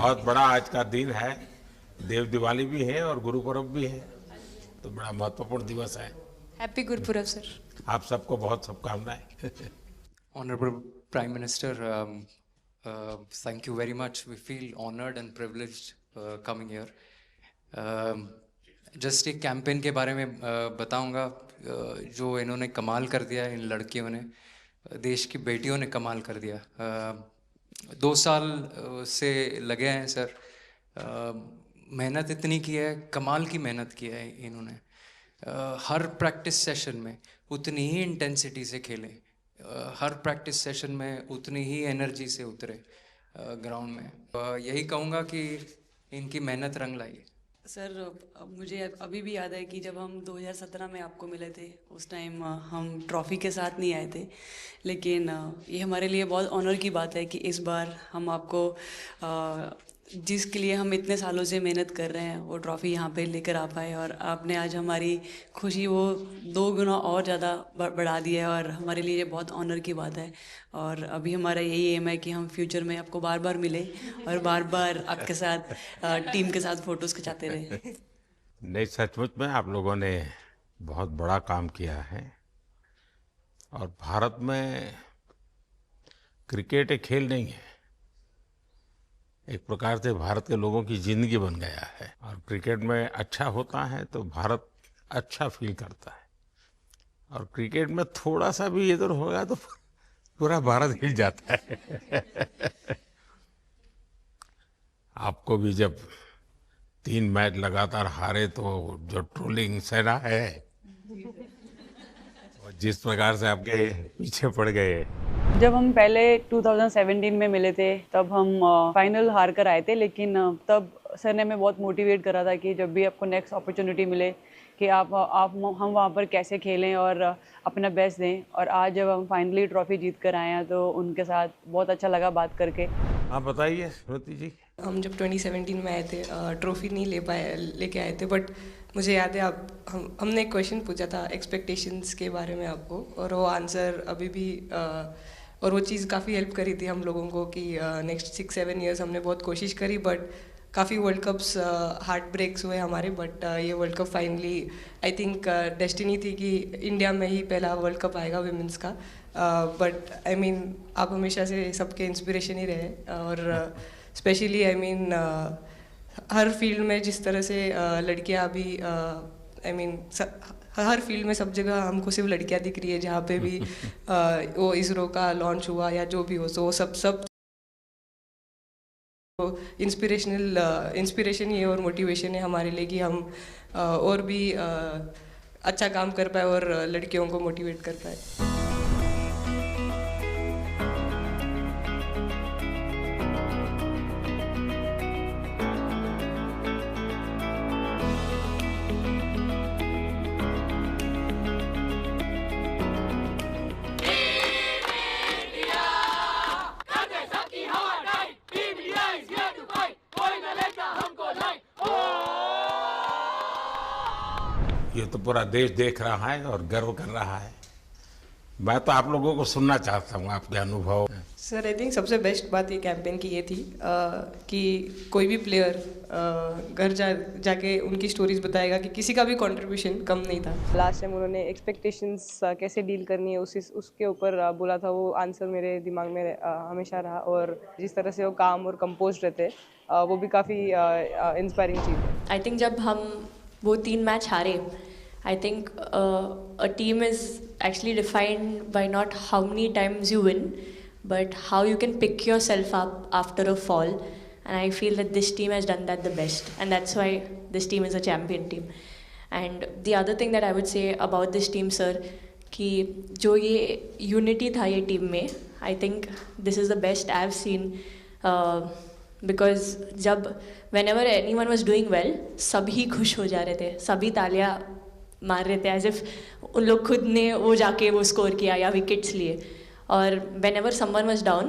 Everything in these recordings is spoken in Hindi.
बहुत बड़ा आज का दिन है, देव दिवाली भी है और गुरु पर्व भी है, तो बड़ा महत्वपूर्ण दिवस है। Happy Gurpurab sir. आप सबको बहुत शुभकामनाएं। Honorable Prime Minister, thank you very much. We feel honored and privileged coming here. Just एक कैंपेन के बारे में बताऊंगा जो इन्होंने कमाल कर दिया, इन लड़कियों ने, देश की बेटियों ने कमाल कर दिया। 2 साल से लगे हैं सर, मेहनत इतनी की है, कमाल की मेहनत की है इन्होंने। हर प्रैक्टिस सेशन में उतनी ही इंटेंसिटी से खेले, हर प्रैक्टिस सेशन में उतनी ही एनर्जी से उतरे ग्राउंड में। यही कहूँगा कि इनकी मेहनत रंग लाई। सर मुझे अभी भी याद है कि जब हम 2017 में आपको मिले थे, उस टाइम हम ट्रॉफ़ी के साथ नहीं आए थे, लेकिन ये हमारे लिए बहुत ऑनर की बात है कि इस बार हम आपको जिसके लिए हम इतने सालों से मेहनत कर रहे हैं वो ट्रॉफ़ी यहाँ पे लेकर आ पाए, और आपने आज हमारी खुशी वो 2 गुना और ज़्यादा बढ़ा दिया है, और हमारे लिए ये बहुत ऑनर की बात है। और अभी हमारा यही एम है कि हम फ्यूचर में आपको बार बार मिले और बार बार आपके साथ टीम के साथ फ़ोटोज़ खिंचाते रहे। नहीं, सचमुच में आप लोगों ने बहुत बड़ा काम किया है, और भारत में क्रिकेट एक खेल नहीं है, एक प्रकार से भारत के लोगों की जिंदगी बन गया है। और क्रिकेट में अच्छा होता है तो भारत अच्छा फील करता है, और क्रिकेट में थोड़ा सा भी इधर होगा तो पूरा भारत हिल जाता है। आपको भी जब 3 मैच लगातार हारे तो जो ट्रोलिंग सेना है, और जिस प्रकार से आपके पीछे पड़ गए। जब हम पहले 2017 में मिले थे तब हम फाइनल हार कर आए थे, लेकिन तब सर ने हमें बहुत मोटिवेट करा था कि जब भी आपको नेक्स्ट अपॉर्चुनिटी मिले कि आप हम वहाँ पर कैसे खेलें और अपना बेस्ट दें। और आज जब हम फाइनली ट्रॉफ़ी जीत कर आए हैं तो उनके साथ बहुत अच्छा लगा बात करके। आप बताइए श्रुति जी। हम जब 2017 में आए थे, ट्रॉफ़ी नहीं लेके आए थे, बट मुझे याद है हमने एक क्वेश्चन पूछा था एक्सपेक्टेशंस के बारे में आपको, और वो आंसर अभी भी और वो चीज़ काफ़ी हेल्प करी थी हम लोगों को कि नेक्स्ट 6-7 ईयर्स हमने बहुत कोशिश करी, बट काफ़ी वर्ल्ड कप्स हार्ट ब्रेक्स हुए हमारे। बट ये world cup finally I think destiny थी कि इंडिया में ही पहला वर्ल्ड कप आएगा विमेंस का। बट आई मीन आप हमेशा से सबके इंस्पिरेशन ही रहे, और specially I mean her field में जिस तरह से लड़कियां अभी आई मीन हर फील्ड में सब जगह हमको सिर्फ लड़कियां दिख रही है, जहाँ पे भी वो इसरो का लॉन्च हुआ या जो भी हो, तो वो सब इंस्पिरेशन ही है और मोटिवेशन है हमारे लिए कि हम और भी अच्छा काम कर पाए और लड़कियों को मोटिवेट कर पाए। ये तो पूरा देश देख रहा है और गर्व कर रहा है। मैं तो आप लोगों को सुनना चाहता हूँ, आपके अनुभव। सर आई थिंक सबसे बेस्ट बात ये कैंपेन की ये थी कि कोई भी प्लेयर घर जाके उनकी स्टोरीज बताएगा कि किसी का भी कंट्रीब्यूशन कम नहीं था। लास्ट टाइम उन्होंने एक्सपेक्टेशंस कैसे डील करनी है उसके ऊपर बोला था, वो आंसर मेरे दिमाग में हमेशा रहा, और जिस तरह से वो काम और कंपोज रहते वो भी काफ़ी इंस्पायरिंग चीज़ है। आई थिंक जब हम वो 3 मैच हारे, I think a team is actually defined by not how many times you win, but how you can pick yourself up after a fall. And I feel that this team has done that the best, and that's why this team is a champion team. And the other thing that I would say about this team, sir, कि जो ये unity था ये team में, I think this is the best I've seen. Because जब whenever anyone was doing well, सभी खुश हो जा रहे थे, सभी तालियां मार रहे थे, एज इफ उन लोग खुद ने वो जाके वो स्कोर किया या विकेट्स लिए। और whenever someone was down,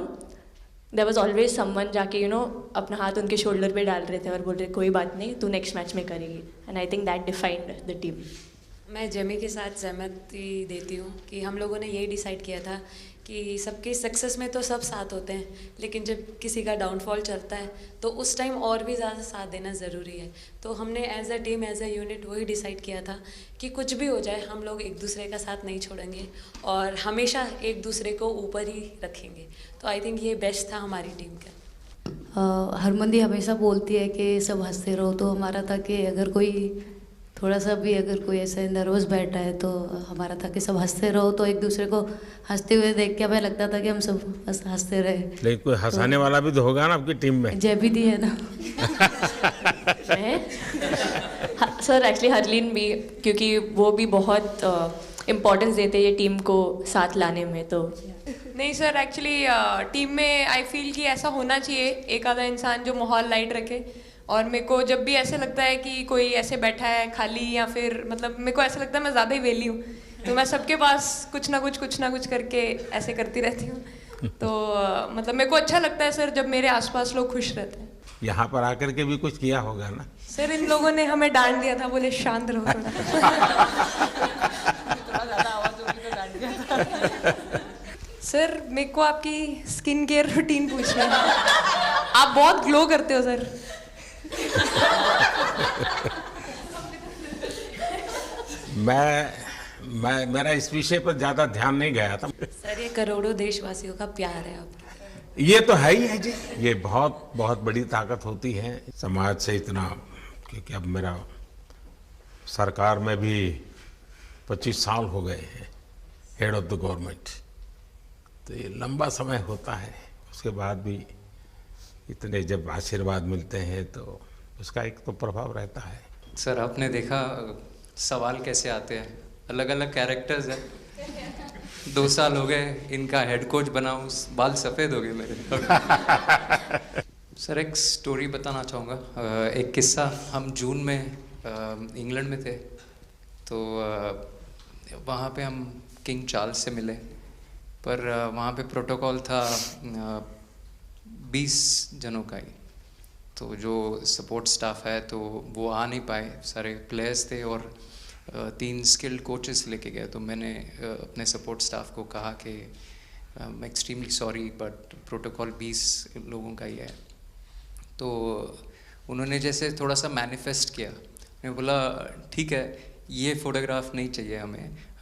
there was always someone जाके अपना हाथ उनके शोल्डर पे डाल रहे थे और बोल रहे कोई बात नहीं, तू नेक्स्ट मैच में करेगी। And I think that defined the team. मैं जेमी के साथ सहमति देती हूँ कि हम लोगों ने यही डिसाइड किया था कि सबकी सक्सेस में तो सब साथ होते हैं, लेकिन जब किसी का डाउनफॉल चलता है तो उस टाइम और भी ज़्यादा साथ देना ज़रूरी है। तो हमने as a team, as a unit वही डिसाइड किया था कि कुछ भी हो जाए हम लोग एक दूसरे का साथ नहीं छोड़ेंगे और हमेशा एक दूसरे को ऊपर ही रखेंगे। तो आई थिंक ये बेस्ट था हमारी टीम का। हरमंदी हमेशा बोलती है कि सब हंसते रहो, तो हमारा था कि अगर कोई थोड़ा सा भी अगर कोई ऐसे नर्वस बैठा है तो हमारा था कि सब हंसते रहो, तो एक दूसरे को हंसते हुए देख के हमें लगता था कि हम सब हंसते रहे। लेकिन कोई हंसाने वाला भी तो होगा ना आपकी टीम में? जैबी दी है ना। सर एक्चुअली हरलीन भी, क्योंकि वो भी बहुत इम्पोर्टेंस देते हैं ये टीम को साथ लाने में। तो नहीं सर, एक्चुअली टीम में आई फील कि ऐसा होना चाहिए एक आधा इंसान जो माहौल लाइट रखे। और मेरे को जब भी ऐसे लगता है कि कोई ऐसे बैठा है खाली, या फिर मतलब मेरे को ऐसा लगता है मैं ज़्यादा ही वेली हूँ, तो मैं सबके पास कुछ ना कुछ करके ऐसे करती रहती हूँ। तो मतलब मेरे को अच्छा लगता है सर जब मेरे आसपास लोग खुश रहते हैं। यहाँ पर आकर के भी कुछ किया होगा ना? सर इन लोगों ने हमें डांट दिया था, बोले शांत रहो थोड़ा। सर मेरे को आपकी स्किन केयर रूटीन पूछना है, आप बहुत ग्लो करते हो सर। मेरा इस विषय पर ज्यादा ध्यान नहीं गया था। सर ये करोड़ों देशवासियों का प्यार है आप। ये तो है ही है जी, ये बहुत बहुत बड़ी ताकत होती है समाज से इतना। क्योंकि अब मेरा सरकार में भी 25 साल हो गए हैं हेड ऑफ द गवर्नमेंट, तो ये लंबा समय होता है। उसके बाद भी इतने जब आशीर्वाद मिलते हैं तो उसका एक तो प्रभाव रहता है। सर आपने देखा सवाल कैसे आते हैं, अलग अलग कैरेक्टर्स हैं। 2 साल हो गए इनका हेड कोच बनाऊं, बाल सफ़ेद हो गए मेरे। सर एक स्टोरी बताना चाहूँगा, एक किस्सा। हम जून में इंग्लैंड में थे, तो वहाँ पे हम किंग चार्ल्स से मिले, पर वहाँ पे प्रोटोकॉल था 20 जनों का ही। तो जो सपोर्ट स्टाफ है तो वो आ नहीं पाए, सारे प्लेयर्स थे और 3 स्किल्ड कोचेस लेके गए। तो मैंने अपने सपोर्ट स्टाफ को कहा कि I am extremely sorry but protocol 20 लोगों का ही है। तो उन्होंने जैसे थोड़ा सा मैनिफेस्ट किया, मैं बोला ठीक है ये फ़ोटोग्राफ नहीं चाहिए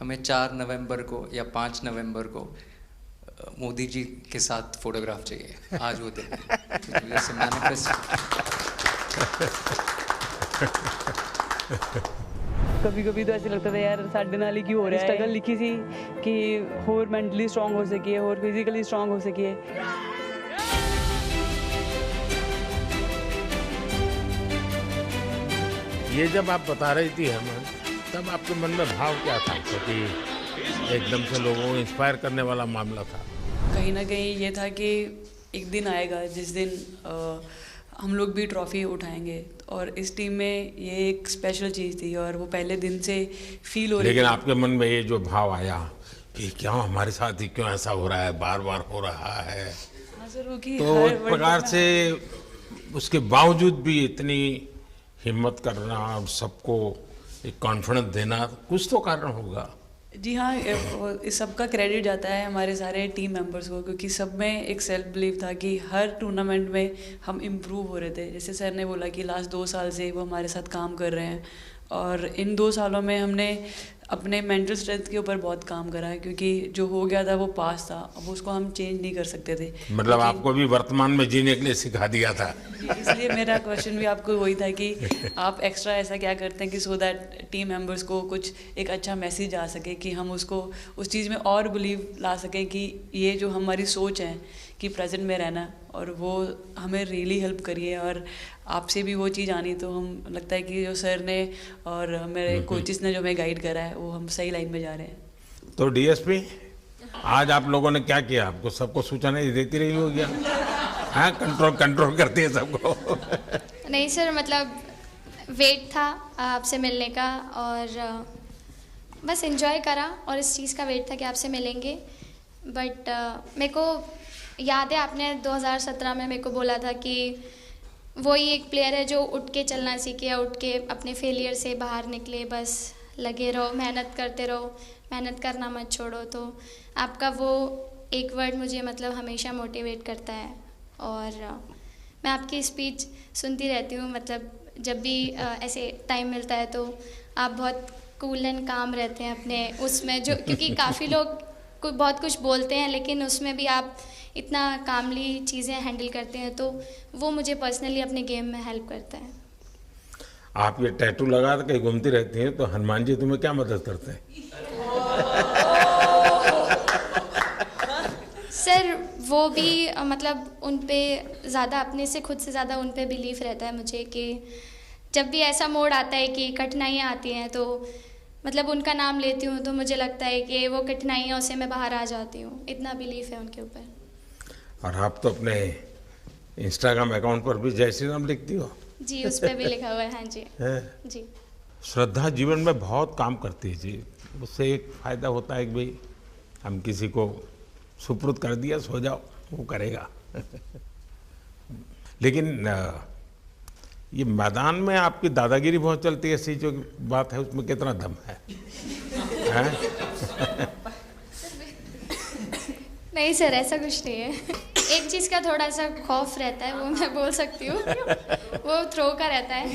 हमें 4 नवंबर को या 5 नवंबर को मोदी जी के साथ फोटोग्राफ चाहिए, आज वो दिन। तो जैसे मैनिफेस्ट। कभी कभी तो ऐसे लगता था यार साढ़े नाल ही क्यों हो रहा है। स्ट्रगल लिखी थी कि होर मेंटली स्ट्रांग हो सकिए, होर फिजिकली स्ट्रांग हो सकिए। ये जब आप बता रही थी हेमंत, तब आपके मन में भाव क्या था? क्योंकि एकदम से लोगों को इंस्पायर करने वाला मामला था। कहीं ना कहीं ये था कि एक दिन आएगा जिस दिन हम लोग भी ट्रॉफी उठाएंगे, और इस टीम में ये एक स्पेशल चीज़ थी और वो पहले दिन से फील हो रही थी। लेकिन आपके मन में ये जो भाव आया कि क्यों हमारे साथ ही क्यों ऐसा हो रहा है, बार बार हो रहा है, हाँ सर, वो कि तो एक प्रकार से उसके बावजूद भी इतनी हिम्मत करना और सबको एक कॉन्फिडेंस देना, कुछ तो कारण होगा। जी हाँ, इस सब का क्रेडिट जाता है हमारे सारे टीम मेंबर्स को, क्योंकि सब में एक सेल्फ बिलीव था कि हर टूर्नामेंट में हम इम्प्रूव हो रहे थे। जैसे सर ने बोला कि लास्ट 2 साल से वो हमारे साथ काम कर रहे हैं, और इन 2 सालों में हमने अपने मेंटल स्ट्रेंथ के ऊपर बहुत काम करा है, क्योंकि जो हो गया था वो पास था, अब उसको हम चेंज नहीं कर सकते थे। मतलब आपको भी वर्तमान में जीने के लिए सिखा दिया था। इसलिए मेरा क्वेश्चन भी आपको वही था कि आप एक्स्ट्रा ऐसा क्या करते हैं कि सो दैट टीम मेंबर्स को कुछ एक अच्छा मैसेज आ सके, कि हम उसको उस चीज़ में और बिलीव ला सकें कि ये जो हमारी सोच है कि प्रेजेंट में रहना, और वो हमें रियली हेल्प करिए। और आपसे भी वो चीज़ आनी, तो हम लगता है कि जो सर ने और मेरे कोचेस ने जो हमें गाइड करा है वो हम सही लाइन में जा रहे हैं। तो डीएसपी, आज आप लोगों ने क्या किया? आपको सबको सूचना देती रही होगी, हाँ? कंट्रोल करती है सबको। नहीं सर, मतलब वेट था आपसे मिलने का, और बस एंजॉय करा, और इस चीज़ का वेट था कि आपसे मिलेंगे। बट मेरे को याद है आपने 2017 में मेरे को बोला था कि वही एक प्लेयर है जो उठ के चलना सीखे, या उठ के अपने फेलियर से बाहर निकले, बस लगे रहो, मेहनत करते रहो, मेहनत करना मत छोड़ो। तो आपका वो एक वर्ड मुझे मतलब हमेशा मोटिवेट करता है और मैं आपकी स्पीच सुनती रहती हूँ, मतलब जब भी ऐसे टाइम मिलता है तो आप बहुत कूल एंड काम रहते हैं अपने उसमें, जो क्योंकि काफ़ी लोग बहुत कुछ बोलते हैं लेकिन उसमें भी आप इतना कामली चीज़ें हैंडल करते हैं, तो वो मुझे पर्सनली अपने गेम में हेल्प करता है। आप ये टैटू लगा के कहीं घूमती रहती हैं, तो हनुमान जी तुम्हें क्या मदद करते हैं? सर वो भी मतलब उन पे ज़्यादा अपने से खुद से ज़्यादा उन पे बिलीफ रहता है मुझे कि जब भी ऐसा मोड़ आता है कि कठिनाइयाँ आती हैं तो मतलब उनका नाम लेती हूँ तो मुझे लगता है कि वो कठिनाइयों से मैं बाहर आ जाती हूँ, इतना बिलीफ है उनके ऊपर। और आप तो अपने इंस्टाग्राम अकाउंट पर भी जय श्री राम लिखती हो? जी, उस पर भी लिखा हुआ है। हाँ जी जी। श्रद्धा जीवन में बहुत काम करती है जी। उससे एक फ़ायदा होता है कि भाई हम किसी को सुपुर्द कर दिया, सो जाओ, वो करेगा। लेकिन ये मैदान में आपकी दादागिरी बहुत चलती है, ऐसी जो बात है उसमें कितना दम है? नहीं सर, ऐसा कुछ नहीं है। एक चीज़ का थोड़ा सा खौफ रहता है, वो मैं बोल सकती हूँ, वो थ्रो का रहता है।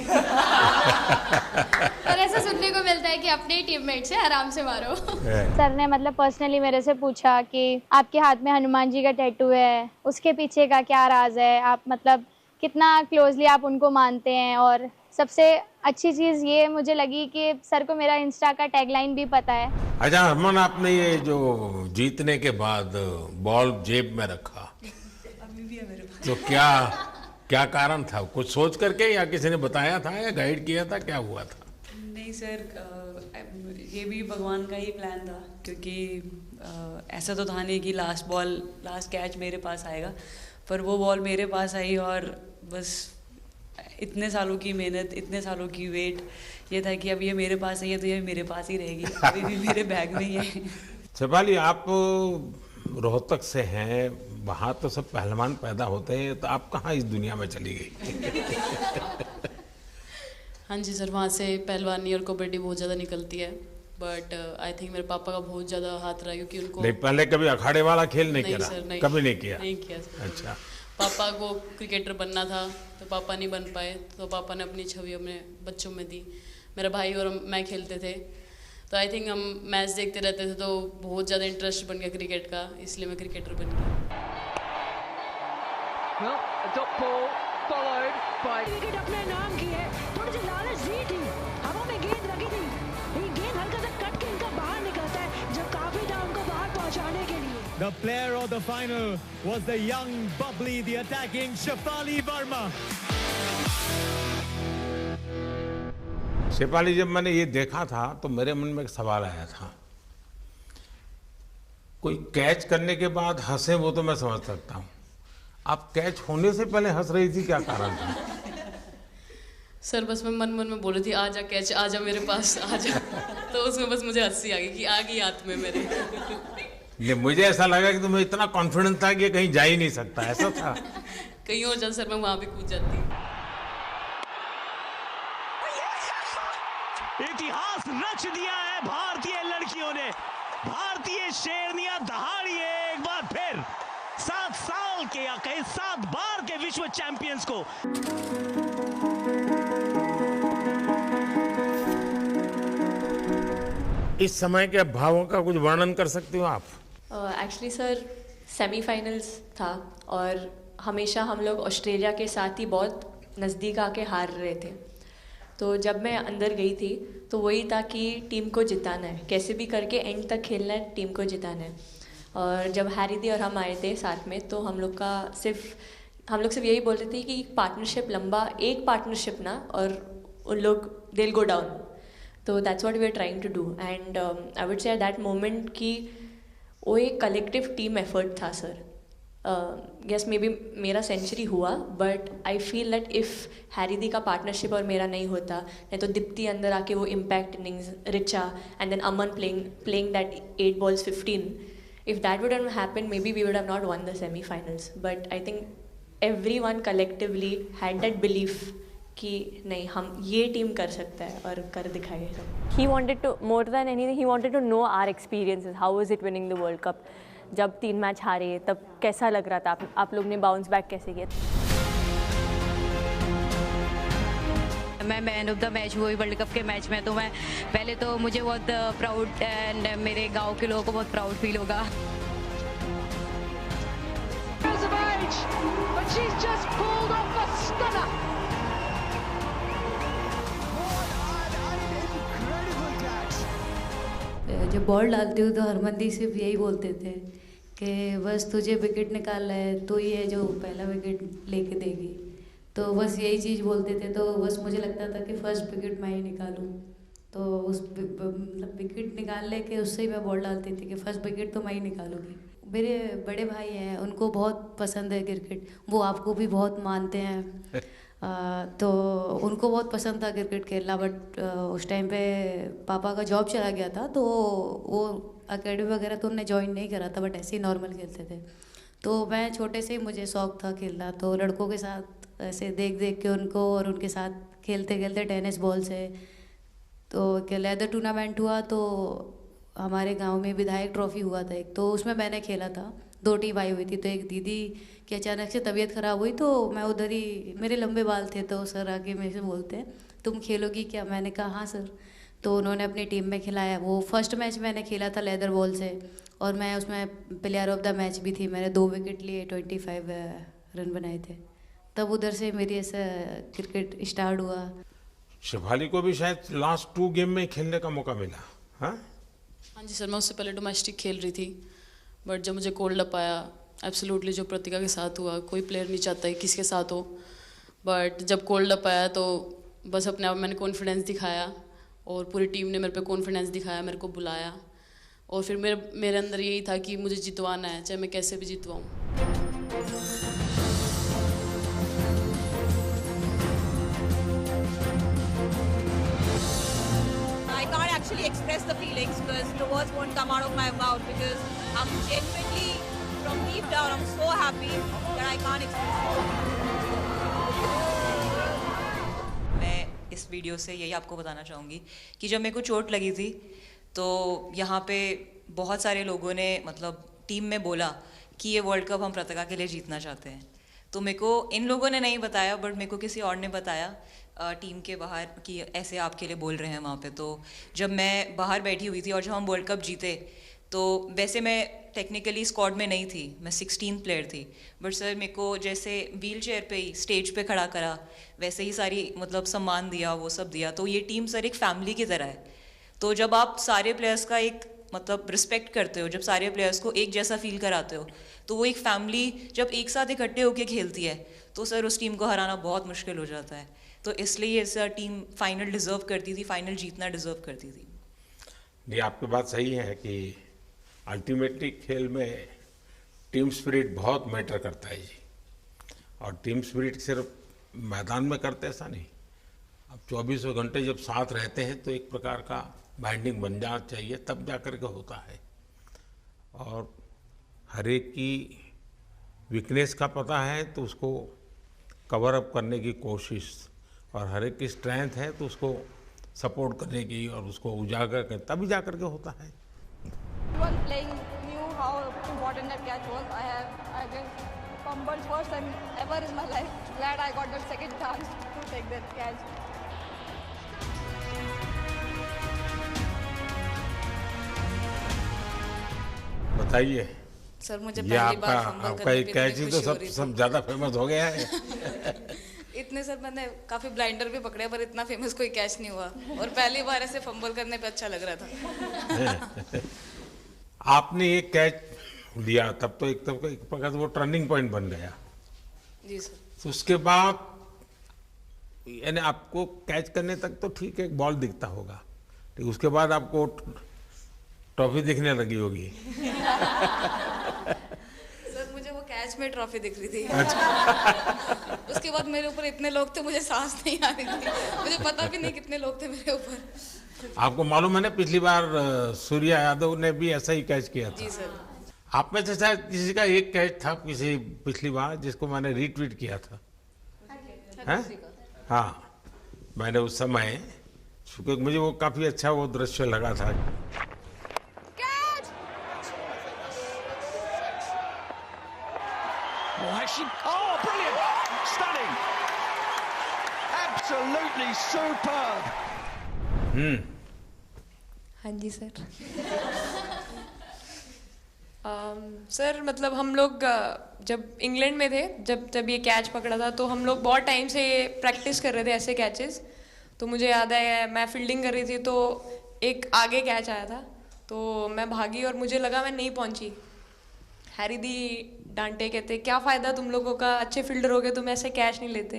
और ऐसा सुनने को मिलता है कि अपने ही टीममेट से आराम से मारो। सर ने मतलब पर्सनली मेरे से पूछा कि आपके हाथ में हनुमान जी का टैटू है, उसके पीछे का क्या राज है, आप मतलब कितना क्लोजली आप उनको मानते हैं। और सबसे अच्छी चीज़ ये मुझे लगी कि सर को मेरा इंस्टा का टैगलाइन भी पता है। अच्छा हरमन, आपने ये जो जीतने के बाद बॉल जेब में रखा, अभी भी है मेरे पास। तो क्या कारण था? कुछ सोच करके या किसी ने बताया था या गाइड किया था, क्या हुआ था? नहीं सर, ये भी भगवान का ही प्लान था, क्योंकि ऐसा तो था नहीं कि लास्ट कैच मेरे पास आएगा, पर वो बॉल मेरे पास आई और बस इतने सालों की मेहनत, इतने सालों की वेट, ये था कि अब ये मेरे पास आई है तो ये मेरे पास ही रहेगी, अभी भी मेरे बैग में ही है। शेफाली, आप रोहतक से हैं, वहाँ तो सब पहलवान पैदा होते हैं, तो आप कहाँ इस दुनिया में चली गई? हाँ जी सर, वहाँ से पहलवानी और कबड्डी बहुत ज़्यादा निकलती है, बट आई थिंक मेरे पापा का बहुत ज़्यादा हाथ रहा, क्योंकि उनको नहीं, पहले कभी अखाड़े वाला खेल नहीं किया? सर, नहीं, कभी नहीं किया? नहीं किया सर। अच्छा। पापा को क्रिकेटर बनना था तो पापा नहीं बन पाए, तो पापा ने अपनी छवि अपने बच्चों में दी। मेरा भाई और मैं खेलते थे, तो आई थिंक हम मैच देखते रहते थे, तो बहुत ज़्यादा इंटरेस्ट बन गया क्रिकेट का, इसलिए मैं क्रिकेटर बन गया। विकेट अपने नाम की है, थोड़ी सी लालच दी थी, हवा में गेंद लगी थी, ये गेंद हल्का सा कट के इनका बाहर निकलता है, जब काफी था उनको बाहर पहुंचाने के लिए। The player of the final was the young, bubbly, the attacking Shefali Verma. Shefali, जब मैंने ये देखा था तो मेरे मन में एक सवाल आया था। कोई कैच करने के बाद हंसे वो तो मैं समझ सकता हूँ, आप कैच होने से पहले हंस रही थी, क्या कारण था? सर बस मैं मन में बोल रही थी, आजा कैच, आजा मेरे पास, आजा। तो उसमें बस मुझे हंसी आ गई कि आ गई हाथ में मेरे। ये मुझे ऐसा लगा कि तुम्हें इतना कॉन्फिडेंस था कि ये कहीं जा ही नहीं सकता, ऐसा था? कहीं और जा सर, मैं वहां भी कूद जाती। इतिहास रच दिया है भारतीय लड़कियों ने, भारतीय शेरनियां दहाड़ी है एक बार फिर 7 साल के या कहीं 7 बार के विश्व चैंपियंस को। इस समय के भावों का कुछ वर्णन कर सकते हो आप? एक्चुअली सर सेमीफाइनल्स था और हमेशा हम लोग ऑस्ट्रेलिया के साथ ही बहुत नज़दीक आके हार रहे थे, तो जब मैं अंदर गई थी तो वही था कि टीम को जिताना है, कैसे भी करके एंड तक खेलना है, टीम को जिताना है। और जब हैरी दी और हम आए थे साथ में, तो हम लोग सिर्फ यही बोल रहे थे कि पार्टनरशिप लंबा, एक पार्टनरशिप ना, और उन लोग दे विल गो डाउन, तो that's what we are trying to do. And I would say at that moment कि वो एक कलेक्टिव टीम एफर्ट था सर। यस मे बी मेरा सेंचुरी हुआ, but I feel that if Harry di का पार्टनरशिप और मेरा नहीं होता, नहीं तो दीप्ति अंदर आके वो impact innings, Richa and then Aman playing that 8 balls 15, if that would have happened, maybe we would have not won the semi-finals. But I think everyone collectively had that belief कि नहीं, हम ये टीम कर सकता है और कर दिखाएगा। He wanted to, more than anything, he wanted to know our experiences. How was it winning the World Cup? जब 3 मैच हारे तब कैसा लग रहा था? आप लोग ने बाउंस बैक कैसे किया? मैं मैन ऑफ द मैच हुई वर्ल्ड कप के मैच में, तो मैं पहले तो मुझे बहुत प्राउड एंड मेरे गांव के लोगों को बहुत प्राउड फील होगा। जब बॉल डालती हूँ तो हरमनदीप सिर्फ यही बोलते थे कि बस तुझे विकेट निकालना है, तो ही है जो पहला विकेट लेके देगी। तो बस यही चीज़ बोलते थे, तो बस मुझे लगता था कि फर्स्ट विकेट मैं ही निकालूं। तो उस मतलब विकेट निकालने के उससे ही मैं बॉल डालती थी कि फर्स्ट विकेट तो मैं ही निकालूंगी। मेरे बड़े भाई हैं, उनको बहुत पसंद है क्रिकेट, वो आपको भी बहुत मानते हैं। तो उनको बहुत पसंद था क्रिकेट खेलना, बट उस टाइम पे पापा का जॉब चला गया था, तो वो एकेडमी वगैरह तो उन्होंने ज्वाइन नहीं करा था, बट ऐसे ही नॉर्मल खेलते थे। तो मैं छोटे से ही मुझे शौक था खेलना, तो लड़कों के साथ ऐसे देख देख के उनको और उनके साथ खेलते खेलते टेनिस बॉल से तो लेदर टूर्नामेंट हुआ, तो हमारे गांव में विधायक ट्रॉफी हुआ था एक, तो उसमें मैंने खेला था। 2 टीम आई हुई थी, तो एक दीदी की अचानक से तबीयत ख़राब हुई, तो मैं उधर ही, मेरे लंबे बाल थे, तो सर आके मेरे से बोलते हैं तुम खेलोगी क्या? मैंने कहा हाँ सर। तो उन्होंने अपनी टीम में खिलाया। वो फर्स्ट मैच मैंने खेला था लेदर बॉल से, और मैं उसमें प्लेयर ऑफ द मैच भी थी। मैंने 2 विकेट लिए, 25 रन बनाए थे। तब उधर से मेरी ऐसा क्रिकेट स्टार्ट हुआ। शेफाली को भी शायद लास्ट 2 गेम में खेलने का मौका मिला। हाँ जी सर, मैं उससे पहले डोमेस्टिक खेल रही थी, बट जब मुझे कोल्ड अप आया, एब्सोल्युटली जो प्रतिका के साथ हुआ, कोई प्लेयर नहीं चाहता है किसके साथ हो, बट जब कोल्ड अप आया तो बस अपने आप मैंने कॉन्फिडेंस दिखाया, और पूरी टीम ने मेरे पे कॉन्फिडेंस दिखाया, मेरे को बुलाया, और फिर मेरे अंदर यही था कि मुझे जितवाना है, चाहे मैं कैसे भी जितवाऊँ। Actually express the feelings because the words won't come out of my mouth because I'm genuinely from deep down I'm so happy that I can't express it. मैं इस वीडियो से यही आपको बताना चाहूँगी कि जब मेरे को चोट लगी थी तो यहाँ पे बहुत सारे लोगों ने मतलब टीम में बोला कि ये वर्ल्ड कप हम प्रतिका के लिए जीतना चाहते हैं। तो मेरे को इन लोगों ने नहीं बताया, बट मेरे को किसी और ने बताया टीम के बाहर कि ऐसे आपके लिए बोल रहे हैं वहाँ पे। तो जब मैं बाहर बैठी हुई थी और जब हम वर्ल्ड कप जीते, तो वैसे मैं टेक्निकली स्क्वाड में नहीं थी, मैं 16 प्लेयर थी, बट सर मेरे को जैसे व्हील चेयर पे ही स्टेज पे खड़ा करा, वैसे ही सारी मतलब सम्मान दिया, वो सब दिया। तो ये टीम सर एक फैमिली की तरह है। तो जब आप सारे प्लेयर्स का एक मतलब रिस्पेक्ट करते हो, जब सारे प्लेयर्स को एक जैसा फील कराते हो, तो वो एक फैमिली जब एक साथ इकट्ठे होकर खेलती है, तो सर उस टीम को हराना बहुत मुश्किल हो जाता है। तो इसलिए सर टीम फाइनल डिजर्व करती थी, फाइनल जीतना डिजर्व करती थी। ये आपकी बात सही है कि अल्टीमेटली खेल में टीम स्पिरिट बहुत मैटर करता है जी। और टीम स्पिरिट सिर्फ मैदान में करते ऐसा नहीं, अब 24 घंटे जब साथ रहते हैं तो एक प्रकार का बाइंडिंग बन जाना चाहिए, तब जा कर के होता है। और हर एक की वीकनेस का पता है तो उसको कवर अप करने की कोशिश, और हर एक की स्ट्रेंथ है तो उसको सपोर्ट करने की और उसको उजागर कर, तभी जा करके होता है। Everyone playing knew how important that catch was. I just fumbled first time ever in my life. Glad I got that second chance to take that catch. बताइए सर, मुझे ये पहली बार फंबल आपका करने एक पे कैच ही इतनी तो खुशी हो रही सब थी। ज़्यादा फेमस हो गया है। इतने सर मैंने काफी ब्लाइंडर भी पकड़े, पर इतना फेमस कोई कैच नहीं हुआ, और पहली बार ऐसे फंबल करने पे अच्छा लग रहा था। आपने एक कैच लिया तब तो एक प्रकार से वो टर्निंग पॉइंट बन गया। जी सर। तो उसके बाद यानी आपको कैच करने तक तो ठीक है, बॉल दिखता होगा, ठीक, उसके बाद आपको ट्रॉफी दिखने लगी होगी। सर मुझे वो कैच में ट्रॉफी दिख रही थी। अच्छा। उसके बाद मेरे ऊपर इतने लोग थे, मुझे सांस नहीं आ रही थी, मुझे पता भी नहीं कितने लोग थे मेरे ऊपर। आपको मालूम है ना, पिछली बार सूर्या यादव ने भी ऐसा ही कैच किया था। जी सर। आप में से शायद किसी का एक कैच था किसी पिछली बार जिसको मैंने रीट्वीट किया था, हैं? हाँ, मैंने उस समय, क्योंकि मुझे वो काफी अच्छा वो दृश्य लगा था। Oh, brilliant! Stunning! Absolutely superb! हाँ जी सर। सर मतलब हम लोग जब इंग्लैंड में थे, जब ये कैच पकड़ा था, तो हम लोग बहुत टाइम से प्रैक्टिस कर रहे थे ऐसे कैचेस। तो मुझे याद है मैं फील्डिंग कर रही थी तो एक आगे कैच आया था, तो मैं भागी और मुझे लगा मैं नहीं पहुंची। हैरी दी डांटे, कहते क्या फ़ायदा तुम लोगों का, अच्छे फील्डर हो गए तुम ऐसे कैच नहीं लेते।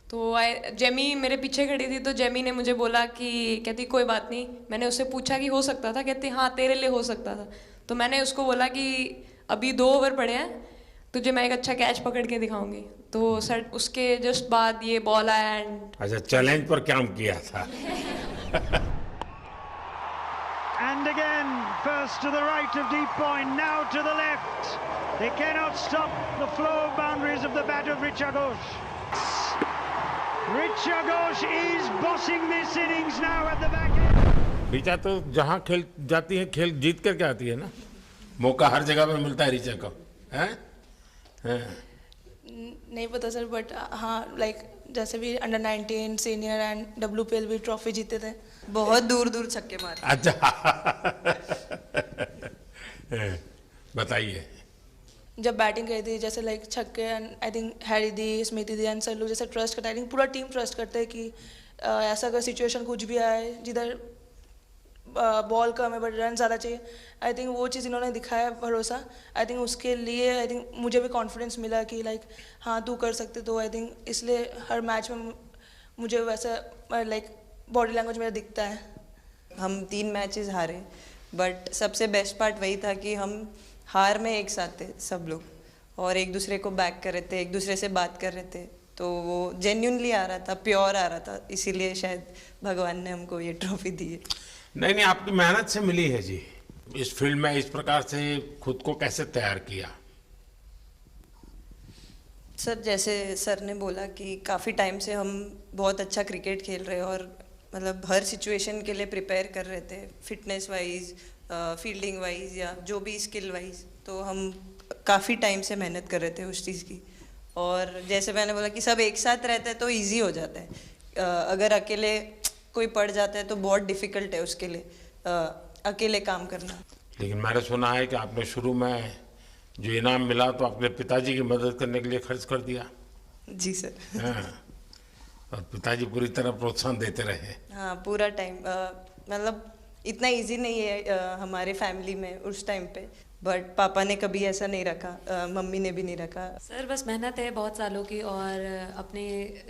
तो जेमी मेरे पीछे खड़ी थी, तो जेमी ने मुझे बोला कि कहती कोई बात नहीं। मैंने उससे पूछा कि हो सकता था, कहती हाँ तेरे लिए हो सकता था। तो मैंने उसको बोला कि अभी 2 ओवर पड़े हैं, तुझे मैं एक अच्छा कैच पकड़ के दिखाऊंगी। तो सर उसके जस्ट बाद ये बॉल आया एंड अच्छा, चैलेंज पर काम किया था। And again, first to the right of deep point, now to the left. They cannot stop the flow of boundaries of the bat of Richa Ghosh. Richa Ghosh is bossing this innings now at the back end. Richa तो जहाँ खेल जाती है खेल जीत करके आती है ना, मौका हर जगह पे मिलता है ऋचा को, हैं? नहीं पता सर, बट हाँ लाइक जैसे भी अंडर 19 सीनियर एंड WPL भी ट्रॉफी जीते थे। बहुत दूर दूर छक्के मारे। अच्छा बताइए। जब बैटिंग करी थी जैसे लाइक छक्के, and I think Harry the, Smiti the and sir लोग जैसे ट्रस्ट करते हैं, आई थिंक पूरा टीम ट्रस्ट करते हैं कि ऐसा अगर सिचुएशन कुछ भी आए जिधर बॉल कम है बट रन ज़्यादा चाहिए, आई थिंक वो चीज़ इन्होंने दिखाया भरोसा। आई थिंक उसके लिए आई थिंक मुझे भी कॉन्फिडेंस मिला कि लाइक हाँ तू कर सकते। तो आई थिंक इसलिए हर मैच में मुझे वैसा लाइक बॉडी लैंग्वेज मेरा दिखता है। हम 3 मैचेस हारे, बट सबसे बेस्ट पार्ट वही था कि हम हार में एक साथ थे सब लोग, और एक दूसरे को बैक कर रहे थे, एक दूसरे से बात कर रहे थे। तो वो जेन्युइनली आ रहा था, प्योर आ रहा था, इसीलिए शायद भगवान ने हमको ये ट्रॉफी दी है। नहीं, आपकी मेहनत से मिली है जी। इस फील्ड में इस प्रकार से खुद को कैसे तैयार किया? सर जैसे सर ने बोला कि काफ़ी टाइम से हम बहुत अच्छा क्रिकेट खेल रहे हैं, और मतलब हर सिचुएशन के लिए प्रिपेयर कर रहे थे, फिटनेस वाइज, फील्डिंग वाइज या जो भी स्किल वाइज। तो हम काफ़ी टाइम से मेहनत कर रहे थे उस चीज़ की। और जैसे मैंने बोला कि सब एक साथ रहते हैं तो इजी हो जाता है। अगर अकेले कोई पड़ जाता है तो बहुत डिफ़िकल्ट है उसके लिए अकेले काम करना। लेकिन मैंने सुना है कि आपने शुरू में जो इनाम मिला तो अपने पिताजी की मदद करने के लिए खर्च कर दिया। जी सर। हाँ, और पिताजी पूरी तरह प्रोत्साहन देते रहे। हाँ, पूरा टाइम मतलब इतना इजी नहीं है हमारे फैमिली में उस टाइम पे, बट पापा ने कभी ऐसा नहीं रखा, मम्मी ने भी नहीं रखा। सर बस मेहनत है बहुत सालों की, और अपने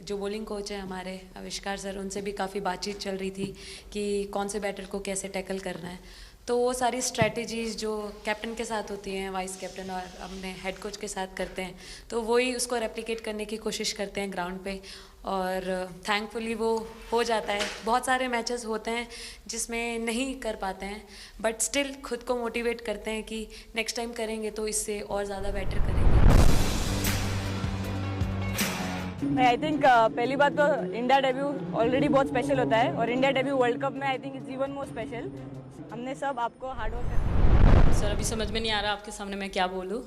जो बॉलिंग कोच है हमारे आविष्कार सर, उनसे भी काफ़ी बातचीत चल रही थी कि कौन से बैटर को कैसे टैकल करना है। तो वो सारी स्ट्रेटजीज जो कैप्टन के साथ होती हैं, वाइस कैप्टन और अपने हेड कोच के साथ करते हैं, तो वही उसको रेप्लिकेट करने की कोशिश करते हैं ग्राउंड पे, और थैंकफुली वो हो जाता है। बहुत सारे मैचेस होते हैं जिसमें नहीं कर पाते हैं, बट स्टिल खुद को मोटिवेट करते हैं कि नेक्स्ट टाइम करेंगे तो इससे और ज़्यादा बेटर करेंगे। आई थिंक पहली बात तो इंडिया डेब्यू ऑलरेडी बहुत स्पेशल होता है, और इंडिया डेब्यू वर्ल्ड कप में I think it's even more special. हमने सब आपको हार्ड वर्क सर अभी समझ में नहीं आ रहा आपके सामने मैं क्या बोलूं,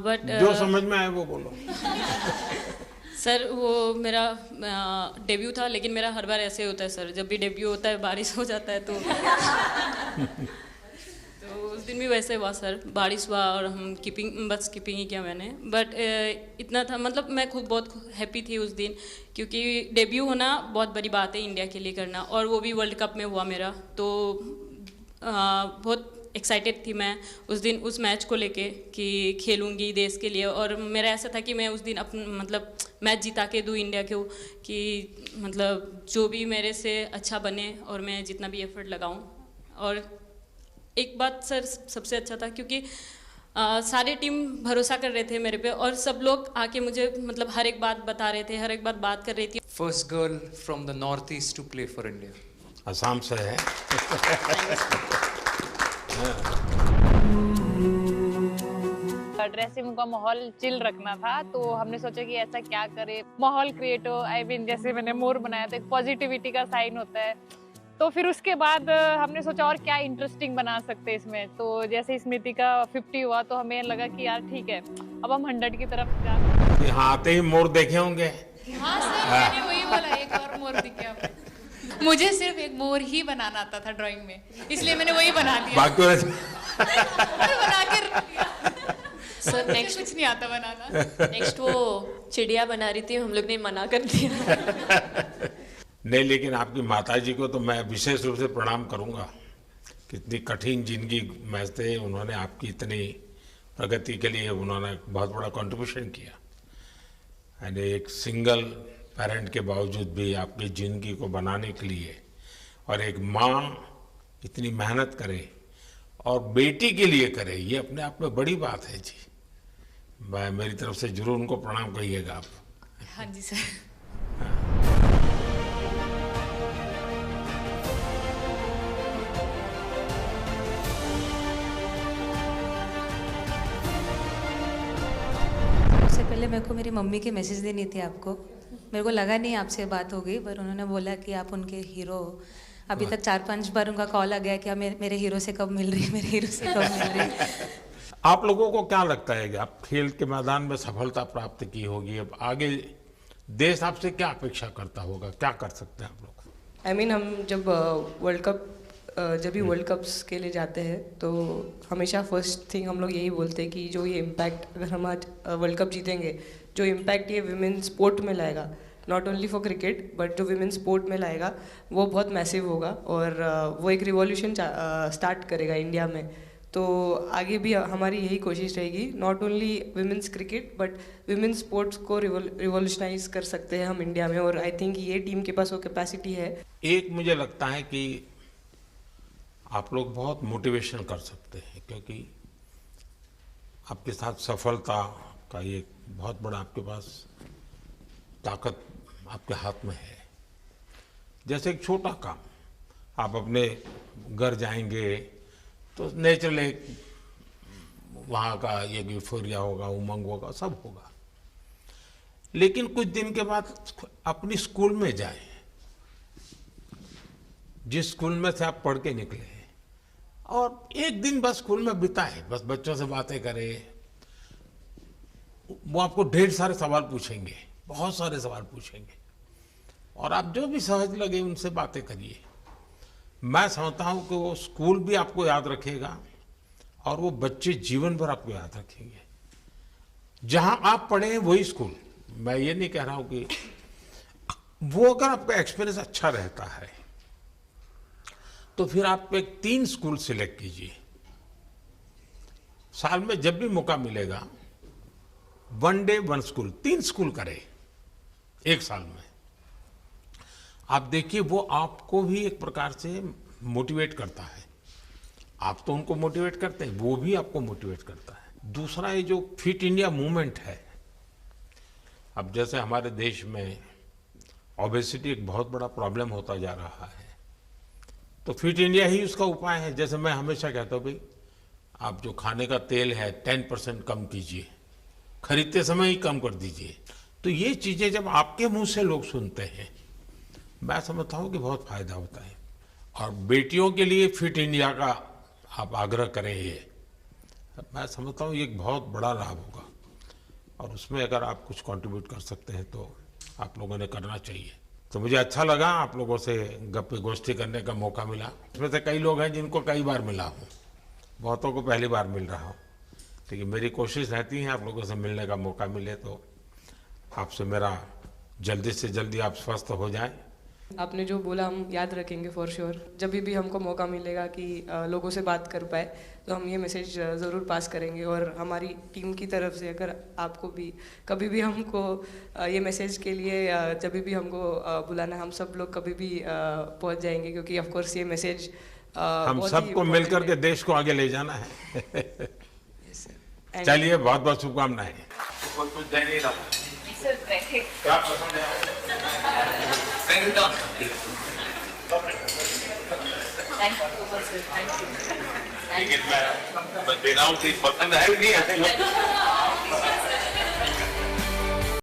बट जो समझ में आए वो बोलो। सर वो मेरा डेब्यू था, लेकिन मेरा हर बार ऐसे होता है सर, जब भी डेब्यू होता है बारिश हो जाता है तो उस दिन भी वैसे हुआ सर, बारिश हुआ और हम बस कीपिंग ही किया मैंने। बट इतना था, मतलब मैं खुद बहुत हैप्पी थी उस दिन, क्योंकि डेब्यू होना बहुत बड़ी बात है इंडिया के लिए करना, और वो भी वर्ल्ड कप में हुआ मेरा। तो बहुत एक्साइटेड थी मैं उस दिन उस मैच को लेके कि खेलूंगी देश के लिए, और मेरा ऐसा था कि मैं उस दिन मतलब मैच जिता के दूँ इंडिया को, कि मतलब जो भी मेरे से अच्छा बने और मैं जितना भी एफर्ट लगाऊं। और एक बात सर सबसे अच्छा था क्योंकि सारे टीम भरोसा कर रहे थे मेरे पे, और सब लोग आके मुझे मतलब हर एक बात बता रहे थे, हर एक बात कर रही थी। First girl from the north east to play for India. Assam से है। ड्रेसिंग का माहौल चिल रखना था, तो हमने सोचा कि ऐसा क्या करे माहौल क्रिएट हो। आई मीन जैसे मैंने मोर बनाया था, एक पॉजिटिविटी का साइन होता है, तो फिर उसके बाद हमने सोचा और क्या इंटरेस्टिंग बना सकते हैं इसमें। तो जैसे स्मृति का 50 हुआ तो हमें लगा कि यार ठीक है, अब हम 100 की तरफ जा। यहाँ आते ही मोर देखे होंगे। हाँ सर, मैंने वही बोला, एक और मोर दिखे आपको। मुझे सिर्फ एक मोर ही बनाना आता था ड्राइंग में, इसलिए मैंने वही बना दिया। बाकी बना के रख दिया। सर नेक्स्ट कुछ नहीं आता बनाना। नेक्स्ट वो चिड़िया बना रही थी, हम लोग ने मना कर दिया। नहीं, लेकिन आपकी माताजी को तो मैं विशेष रूप से प्रणाम करूंगा। कितनी कठिन जिंदगी में से उन्होंने आपकी इतनी प्रगति के लिए उन्होंने बहुत बड़ा कंट्रीब्यूशन किया। यानी एक सिंगल पेरेंट के बावजूद भी आपकी ज़िंदगी को बनाने के लिए, और एक माँ इतनी मेहनत करे और बेटी के लिए करे, ये अपने आप में बड़ी बात है जी। मैं मेरी तरफ से जरूर उनको प्रणाम कहिएगा आप। हाँ जी सर। सबसे पहले मेरे को मेरी मम्मी की मैसेज देनी थी आपको। मेरे को लगा नहीं आपसे बात हो गई, पर उन्होंने बोला कि आप उनके हीरो हो। अभी तक 4-5 बार उनका कॉल आ गया कि आप मेरे हीरो से कब मिल रही है, मेरे हीरो से कब मिल रही है। आप लोगों को क्या लगता है कि आप खेल के मैदान में सफलता प्राप्त की होगी, अब आगे देश आपसे क्या अपेक्षा करता होगा, क्या कर सकते हैं आप लोग? I mean, हम जब वर्ल्ड कप्स के लिए जाते हैं तो हमेशा फर्स्ट थिंग हम लोग यही बोलते हैं कि जो ये इम्पैक्ट, अगर हम आज वर्ल्ड कप जीतेंगे, जो इम्पैक्ट ये विमेन स्पोर्ट में लाएगा, not only for cricket but जो विमेन स्पोर्ट में लाएगा, वो बहुत मैसिव होगा और वो एक रिवॉल्यूशन स्टार्ट करेगा इंडिया में। तो आगे भी हमारी यही कोशिश रहेगी, not only women's cricket but women sports को रिवॉल्यूशनाइज कर सकते हैं हम इंडिया में, और आई थिंक ये टीम के पास वो कैपेसिटी है। एक मुझे लगता है कि आप लोग बहुत मोटिवेशन कर सकते हैं, क्योंकि आपके साथ सफलता का ये बहुत बड़ा आपके पास ताकत आपके हाथ में है। जैसे एक छोटा काम, आप अपने घर जाएंगे तो नेचुरल एक वहाँ का ये यूफोरिया होगा, उमंग होगा, सब होगा। लेकिन कुछ दिन के बाद अपनी स्कूल में जाएं, जिस स्कूल में से आप पढ़ के निकले हैं, और एक दिन बस स्कूल में बिताएं, बस बच्चों से बातें करें। वो आपको ढेर सारे सवाल पूछेंगे, बहुत सारे सवाल पूछेंगे, और आप जो भी सहज लगे उनसे बातें करिए। मैं समझता हूं कि वो स्कूल भी आपको याद रखेगा और वो बच्चे जीवन भर आपको याद रखेंगे। जहां आप पढ़े हैं वही स्कूल, मैं ये नहीं कह रहा हूं कि वो, अगर आपका एक्सपीरियंस अच्छा रहता है तो फिर आप एक 3 स्कूल सिलेक्ट कीजिए। साल में जब भी मौका मिलेगा, 1 डे 1 स्कूल, 3 स्कूल करें एक साल में। आप देखिए वो आपको भी एक प्रकार से मोटिवेट करता है। आप तो उनको मोटिवेट करते हैं, वो भी आपको मोटिवेट करता है। दूसरा, ये जो फिट इंडिया मूवमेंट है, अब जैसे हमारे देश में ओबेसिटी एक बहुत बड़ा प्रॉब्लम होता जा रहा है, तो फिट इंडिया ही उसका उपाय है। जैसे मैं हमेशा कहता हूँ, भाई आप जो खाने का तेल है 10% कम कीजिए, खरीदते समय ही कम कर दीजिए। तो ये चीजें जब आपके मुंह से लोग सुनते हैं, मैं समझता हूँ कि बहुत फायदा होता है। और बेटियों के लिए फिट इंडिया का आप आग्रह करें, ये मैं समझता हूँ ये एक बहुत बड़ा लाभ होगा, और उसमें अगर आप कुछ कंट्रीब्यूट कर सकते हैं तो आप लोगों ने करना चाहिए। तो मुझे अच्छा लगा आप लोगों से गप्पे गोष्ठी करने का मौका मिला। इसमें से कई लोग हैं जिनको कई बार मिला हूँ, बहुतों को पहली बार मिल रहा हूँ, लेकिन मेरी कोशिश रहती है आप लोगों से मिलने का मौका मिले तो आपसे मेरा जल्दी से जल्दी आप स्वस्थ हो जाएं। आपने जो बोला हम याद रखेंगे फॉर श्योर। जब भी हमको मौका मिलेगा कि लोगों से बात कर पाए तो हम ये मैसेज ज़रूर पास करेंगे, और हमारी टीम की तरफ से अगर आपको भी कभी भी हमको ये मैसेज के लिए जब भी हमको बुलाना, हम सब लोग कभी भी पहुंच जाएंगे, क्योंकि ऑफ कोर्स ये मैसेज हम सबको मिलकर के देश को आगे ले जाना है। चलिए, बहुत बहुत शुभकामनाएं। क्या पसंद है? लेकिन मैं बिना उसी पसंद है नहीं।